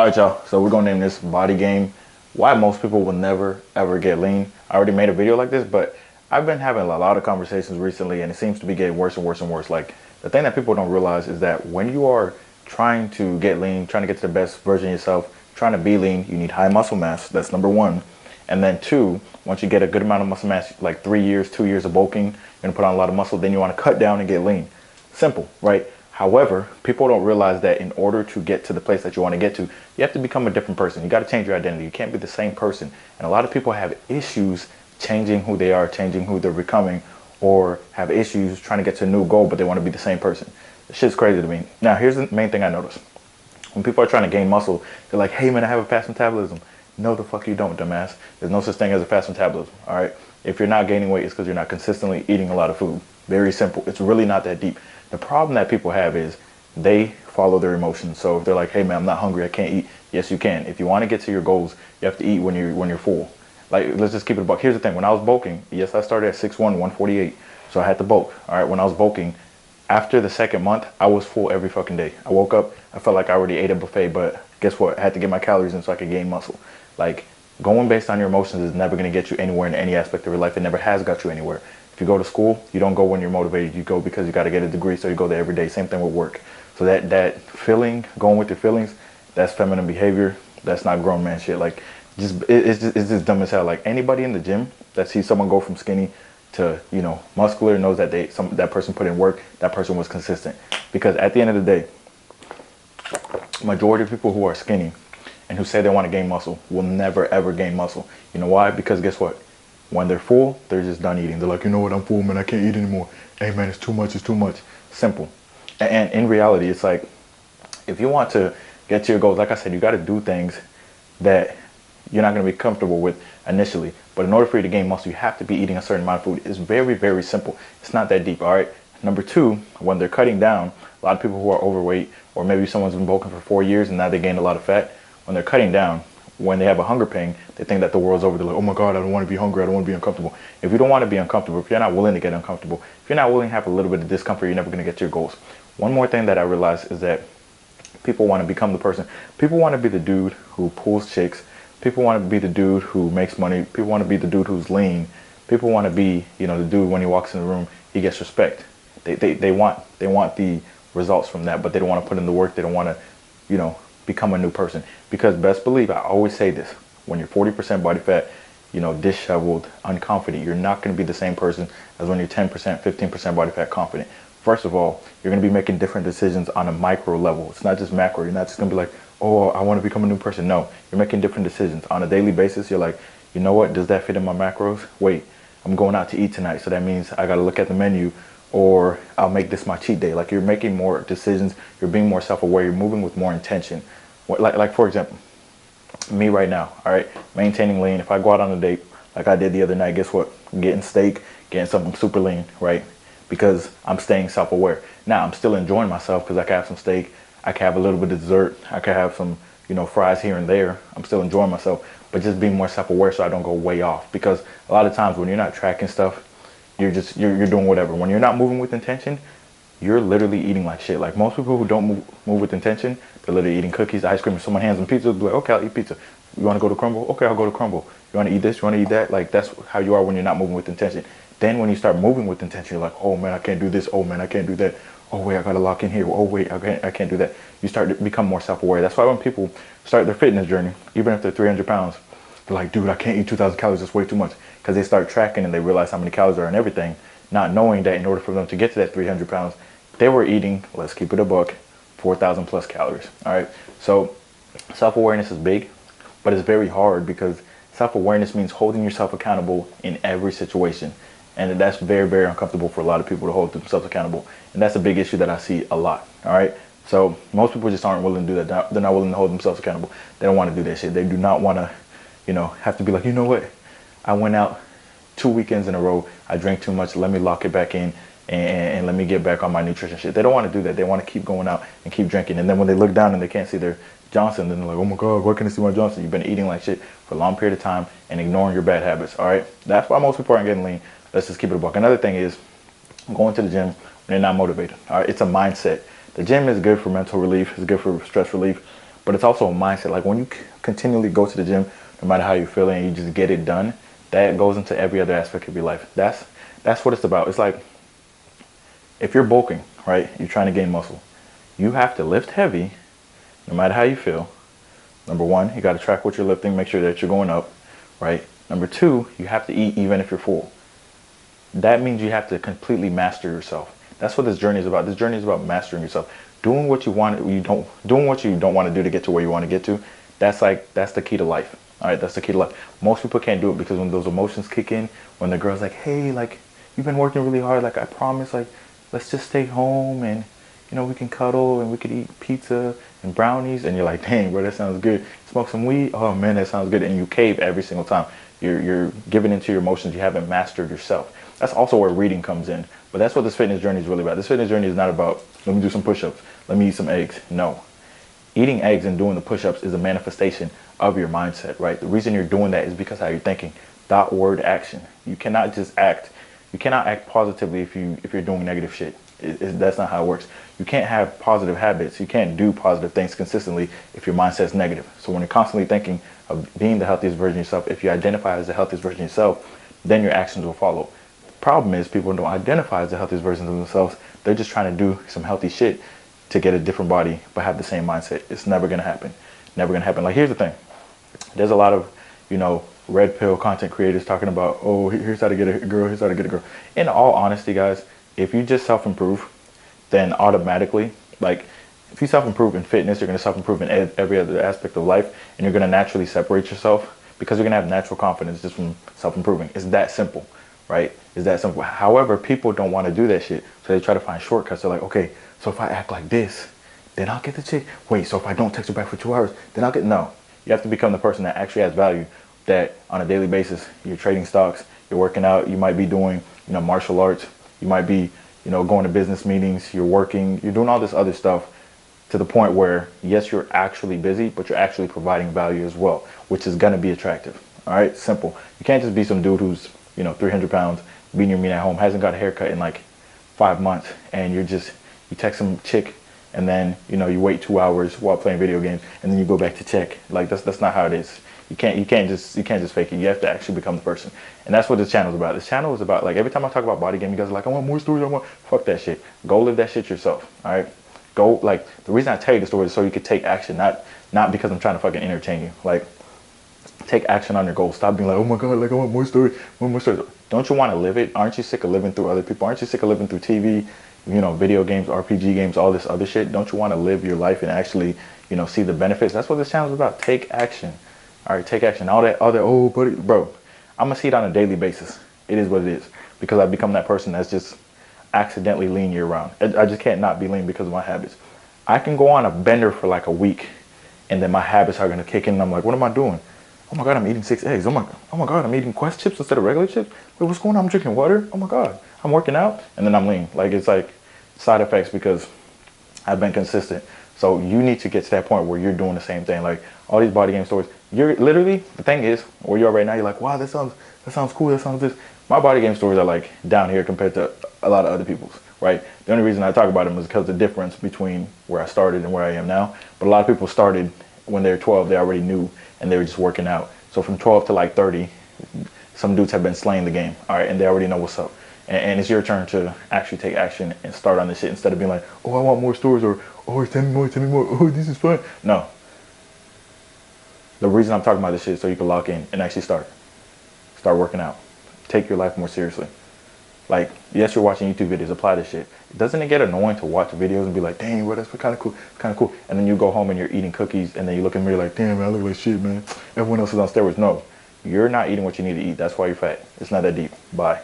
All right, y'all. So we're gonna name this body game. Why most people will never ever get lean. I already made a video like this, but I've been having a lot of conversations recently, and it seems to be getting worse and worse and worse. Like the thing that people don't realize is that when you are trying to get lean, trying to get to the best version of yourself, trying to be lean, you need high muscle mass. That's number one. And then two, once you get a good amount of muscle mass, like 3 years, 2 years of bulking, you're gonna put on a lot of muscle. Then you want to cut down and get lean. Simple, right? However, people don't realize that in order to get to the place that you want to get to, you have to become a different person. You got to change your identity. You can't be the same person. And a lot of people have issues changing who they are, changing who they're becoming, or have issues trying to get to a new goal, but they want to be the same person. This shit's crazy to me. Now, here's the main thing I noticed. When people are trying to gain muscle, they're like, hey man, I have a fast metabolism. No, the fuck you don't, dumbass. There's no such thing as a fast metabolism, all right? If you're not gaining weight, it's because you're not consistently eating a lot of food. Very simple. It's really not that deep. The problem that people have is they follow their emotions. So if they're like, hey man, I'm not hungry, I can't eat. Yes, you can. If you want to get to your goals, you have to eat when you're full. Like, let's just keep it a buck. Here's the thing. When I was bulking, yes, I started at 6'1", 148. So I had to bulk. All right, when I was bulking, after the second month, I was full every fucking day. I woke up, I felt like I already ate a buffet, but guess what? I had to get my calories in so I could gain muscle. Like, going based on your emotions is never going to get you anywhere in any aspect of your life. It never has got you anywhere. If you go to school, you don't go when you're motivated. You go because you got to get a degree, so you go there every day. Same thing with work. So that feeling, going with your feelings, that's feminine behavior. That's not grown man shit. Like, it's just dumb as hell. Like, anybody in the gym that sees someone go from skinny to, you know, muscular knows that that person put in work. That person was consistent. Because at the end of the day, majority of people who are skinny and who say they want to gain muscle will never ever gain muscle. You know why? Because guess what? When they're full, they're just done eating. They're like, you know what, I'm full, man, I can't eat anymore. Hey man, it's too much, it's too much. Simple. And in reality, it's like, if you want to get to your goals, like I said, you got to do things that you're not going to be comfortable with initially. But in order for you to gain muscle, you have to be eating a certain amount of food. It's very, very simple. It's not that deep, all right? Number two, when they're cutting down, a lot of people who are overweight, or maybe someone's been bulking for 4 years and now they gained a lot of fat, when they're cutting down, when they have a hunger pain, they think that the world's over. They're like, oh my God, I don't want to be hungry. I don't want to be uncomfortable. If you don't want to be uncomfortable, if you're not willing to get uncomfortable, if you're not willing to have a little bit of discomfort, you're never going to get to your goals. One more thing that I realized is that people want to become the person. People want to be the dude who pulls chicks. People want to be the dude who makes money. People want to be the dude who's lean. People want to be, you know, the dude when he walks in the room, he gets respect. They want the results from that, but they don't want to put in the work. They don't want to, you know, become a new person. Because best believe, I always say this, when you're 40% body fat, you know, disheveled, unconfident, you're not going to be the same person as when you're 10%, 15% body fat confident. First of all, you're going to be making different decisions on a micro level. It's not just macro. You're not just going to be like, oh, I want to become a new person. No, you're making different decisions on a daily basis. You're like, you know what? Does that fit in my macros? Wait, I'm going out to eat tonight. So that means I got to look at the menu, or I'll make this my cheat day. Like, you're making more decisions. You're being more self-aware. You're moving with more intention. Like for example, me right now, all right, maintaining lean. If I go out on a date like I did the other night, guess what? I'm getting steak, getting something super lean, right? Because I'm staying self-aware. Now, I'm still enjoying myself because I can have some steak. I can have a little bit of dessert. I can have some, you know, fries here and there. I'm still enjoying myself, but just being more self-aware so I don't go way off. Because a lot of times when you're not tracking stuff, you're doing whatever. When you're not moving with intention, you're literally eating like shit. Like, most people who don't move with intention, they're literally eating cookies, ice cream. If someone hands them pizza, they'll be like, okay, I'll eat pizza. You want to go to Crumble? Okay, I'll go to Crumble. You want to eat this? You want to eat that? Like, that's how you are when you're not moving with intention. Then when you start moving with intention, you're like, oh man, I can't do this. Oh man, I can't do that. Oh wait, I got to lock in here. Oh wait, I can't do that. You start to become more self-aware. That's why when people start their fitness journey, even if they're 300 pounds, they're like, dude, I can't eat 2,000 calories. That's way too much. Because they start tracking and they realize how many calories are in everything, not knowing that in order for them to get to that 300 pounds, they were eating, let's keep it a buck, 4,000 plus calories. All right. So self-awareness is big, but it's very hard because self-awareness means holding yourself accountable in every situation. And that's very, very uncomfortable for a lot of people to hold themselves accountable. And that's a big issue that I see a lot. All right. So most people just aren't willing to do that. They're not willing to hold themselves accountable. They don't want to do that shit. They do not want to, you know, have to be like, you know what? I went out 2 weekends in a row. I drank too much. Let me lock it back in. And let me get back on my nutrition shit. They don't want to do that. They want to keep going out and keep drinking. And then when they look down and they can't see their Johnson, then they're like, oh my God, where can I see my Johnson? You've been eating like shit for a long period of time and ignoring your bad habits. All right. That's why most people aren't getting lean. Let's just keep it a buck. Another thing is going to the gym when they're not motivated. All right. It's a mindset. The gym is good for mental relief. It's good for stress relief. But but it's also a mindset. Like when you continually go to the gym, no matter how you're feeling, and you just get it done, that goes into every other aspect of your life. That's what it's about. It's like if you're bulking, right? You're trying to gain muscle. You have to lift heavy, no matter how you feel. Number one, you got to track what you're lifting, make sure that you're going up, right? Number two, you have to eat even if you're full. That means you have to completely master yourself. That's what this journey is about. This journey is about mastering yourself. Doing what you don't want to do to get to where you want to get to. That's the key to life. All right, that's the key to life. Most people can't do it because when those emotions kick in, when the girl's like, hey, like, you've been working really hard, like, I promise, like, let's just stay home and, you know, we can cuddle and we could eat pizza and brownies, and you're like, dang, bro, that sounds good. Smoke some weed, oh man, that sounds good, and you cave every single time. You're giving into your emotions. You haven't mastered yourself. That's also where reading comes in. But that's what this fitness journey is really about. This fitness journey is not about, let me do some push-ups, let me eat some eggs. No. Eating eggs and doing the push-ups is a manifestation of your mindset, right? The reason you're doing that is because how you're thinking. Thought, word, action. You cannot just act. You cannot act positively if you're doing negative shit. That's not how it works. You can't have positive habits. You can't do positive things consistently if your mindset's negative. So when you're constantly thinking of being the healthiest version of yourself, if you identify as the healthiest version of yourself, then your actions will follow. The problem is people don't identify as the healthiest versions of themselves. They're just trying to do some healthy shit to get a different body but have the same mindset. It's never going to happen. Never going to happen. Like, here's the thing. There's a lot of, red pill content creators talking about, oh, here's how to get a girl, here's how to get a girl. In all honesty, guys, if you just self-improve, then automatically, like, if you self-improve in fitness, you're going to self-improve in every other aspect of life, and you're going to naturally separate yourself because you're going to have natural confidence just from self-improving. It's that simple, right? It's that simple. However, people don't want to do that shit, so they try to find shortcuts. They're like, okay, so if I act like this, then I'll get the chick. Wait, so if I don't text her back for 2 hours, then I'll get... No. You have to become the person that actually has value, that on a daily basis, you're trading stocks, you're working out, you might be doing, martial arts, you might be, going to business meetings, you're working, you're doing all this other stuff to the point where, yes, you're actually busy, but you're actually providing value as well, which is going to be attractive. All right, simple. You can't just be some dude who's, 300 pounds, beating your meat at home, hasn't got a haircut in like 5 months, and you text some chick, and then, you wait 2 hours while playing video games, and then you go back to check. Like, that's not how it is. You can't just fake it. You have to actually become the person. And that's what this channel is about. This channel is about, like, every time I talk about body game, you guys are like, I want more stories, fuck that shit. Go live that shit yourself, all right? Go, like, the reason I tell you the story is so you could take action, not because I'm trying to fucking entertain you. Like, take action on your goals. Stop being like, oh my God, like, I want more stories, more stories. Don't you want to live it? Aren't you sick of living through other people? Aren't you sick of living through TV, video games, RPG games, all this other shit? Don't you want to live your life and actually, see the benefits? That's what this channel is about. Take action. All right, take action. All that, oh, buddy, bro, I'm going to see it on a daily basis. It is what it is, because I've become that person that's just accidentally lean year round. I just can't not be lean because of my habits. I can go on a bender for like a week, and then my habits are going to kick in, and I'm like, what am I doing? Oh my God, I'm eating 6 eggs. Oh my God, I'm eating Quest chips instead of regular chips. Wait, what's going on? I'm drinking water. Oh my God, I'm working out, and then I'm lean. Like, it's like side effects because I've been consistent. So you need to get to that point where you're doing the same thing. Like, all these body game stories, you're literally, the thing is, where you are right now, you're like, wow, that sounds cool, that sounds this. My body game stories are like down here compared to a lot of other people's, right? The only reason I talk about them is because of the difference between where I started and where I am now. But a lot of people started when they were 12, they already knew, and they were just working out. So from 12 to like 30, some dudes have been slaying the game, all right, and they already know what's up. And it's your turn to actually take action and start on this shit instead of being like, oh, I want more stories, or, oh, tell me more, oh, this is fun. No. The reason I'm talking about this shit is so you can lock in and actually start working out. Take your life more seriously. Like, yes, you're watching YouTube videos, apply this shit. Doesn't it get annoying to watch videos and be like, dang, bro, that's kind of cool. And then you go home and you're eating cookies, and then you look in the mirror like, damn, man, I look like shit, man. Everyone else is on steroids. No, you're not eating what you need to eat. That's why you're fat. It's not that deep. Bye.